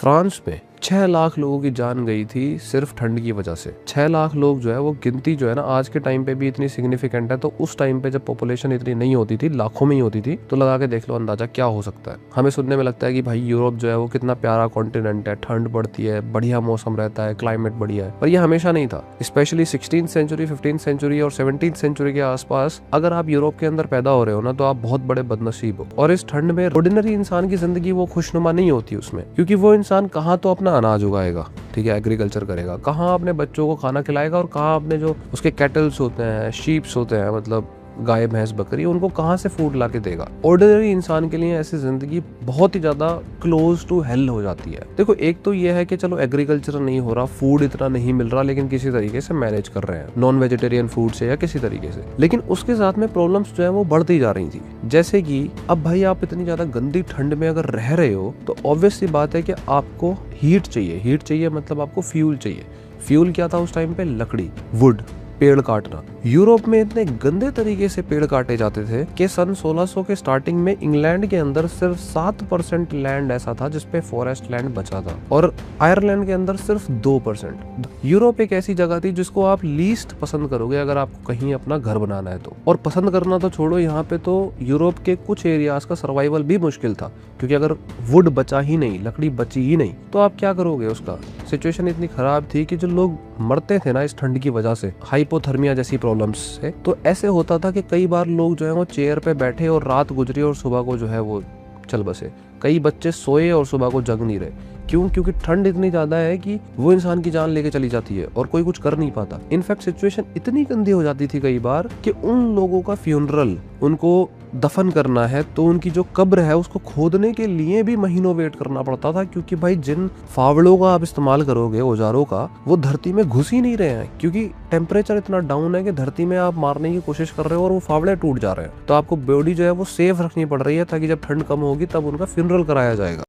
France में 6 लाख लोगों की जान गई थी सिर्फ ठंड की वजह से। 6 लाख लोग जो है वो गिनती जो है ना आज के टाइम पे भी इतनी सिग्निफिकेंट है, तो उस टाइम पे जब पॉपुलेशन इतनी नहीं होती थी, लाखों में ही होती थी, तो लगा के देख लो अंदाजा क्या हो सकता है। हमें सुनने में लगता है कि भाई यूरोप जो है वो कितना प्यारा कॉन्टिनेंट है, ठंड पड़ती है, बढ़िया मौसम रहता है, क्लाइमेट बढ़िया है, पर ये हमेशा नहीं था। Specially 16th century, 15th century और 17th सेंचुरी के आसपास अगर आप यूरोप के अंदर पैदा हो रहे हो ना, तो आप बहुत बड़े बदनसीब हो। और इस ठंड में ऑर्डिनरी इंसान की जिंदगी वो खुशनुमा नहीं होती उसमें, क्योंकि वो इंसान कहाँ तो अपना अनाज उगाएगा, ठीक है, एग्रीकल्चर करेगा, कहाँ अपने बच्चों को खाना खिलाएगा, और कहाँ अपने जो उसके कैटल्स होते हैं, शीप्स होते हैं, मतलब गाय भैंस बकरी, उनको कहाँ से फूड ला के देगा। ऑर्डिनरी इंसान के लिए ऐसी जिंदगी बहुत ही ज्यादा क्लोज टू हेल हो जाती है। देखो, एक तो ये है कि चलो एग्रीकल्चर नहीं हो रहा, फूड इतना नहीं मिल रहा, लेकिन किसी तरीके से मैनेज कर रहे हैं नॉन वेजिटेरियन फूड से या किसी तरीके से, लेकिन उसके साथ में प्रॉब्लम्स जो है वो बढ़ती जा रही थी। जैसे कि अब भाई आप इतनी ज्यादा गंदी ठंड में अगर रह रहे हो, तो ऑब्वियस सी बात है कि आपको हीट चाहिए। हीट चाहिए मतलब आपको फ्यूल चाहिए। फ्यूल क्या था उस टाइम पे? लकड़ी, वुड, पेड़ काटना। यूरोप में इतने गंदे तरीके से पेड़ काटे जाते थे कि सन 1600 के स्टार्टिंग में इंग्लैंड के अंदर सिर्फ 7% लैंड ऐसा था जिसपे फॉरेस्ट लैंड बचा था, और आयरलैंड के अंदर सिर्फ 2%। यूरोप एक ऐसी जगह थी जिसको आप लीस्ट पसंद करोगे अगर आपको कहीं अपना घर बनाना है तो। और पसंद करना तो छोड़ो, यहाँ पे तो यूरोप के कुछ एरियाज का सर्वाइवल भी मुश्किल था, क्योंकि अगर वुड बचा ही नहीं, लकड़ी बची ही नहीं, तो आप क्या करोगे उसका। सिचुएशन इतनी खराब थी कि जो लोग मरते थे ना इस ठंड की वजह से, हाइपोथर्मिया जैसी प्रॉब्लम्स से, तो ऐसे होता था कि कई बार लोग जो है वो चेयर पे बैठे और रात गुजरी और सुबह को जो है वो चल बसे। कई बच्चे सोए और सुबह को जग नहीं रहे। क्यों? क्योंकि ठंड इतनी ज्यादा है कि वो इंसान की जान लेके चली जाती है और कोई कुछ कर नहीं पाता। इनफैक्ट सिचुएशन इतनी गंदी हो जाती थी कई बार कि उन लोगों का फ्यूनरल, उनको दफन करना है तो उनकी जो कब्र है उसको खोदने के लिए भी महीनों वेट करना पड़ता था, क्योंकि भाई जिन फावड़ों का आप इस्तेमाल करोगे, औजारों का, वो धरती में घुस ही नहीं रहे हैं, क्योंकि टेम्परेचर इतना डाउन है कि धरती में आप मारने की कोशिश कर रहे हो और वो फावड़े टूट जा रहे हैं। तो आपको बॉडी जो है वो सेफ रखनी पड़ रही है, ताकि जब ठंड कम होगी तब उनका फ्यूनरल कराया जाएगा।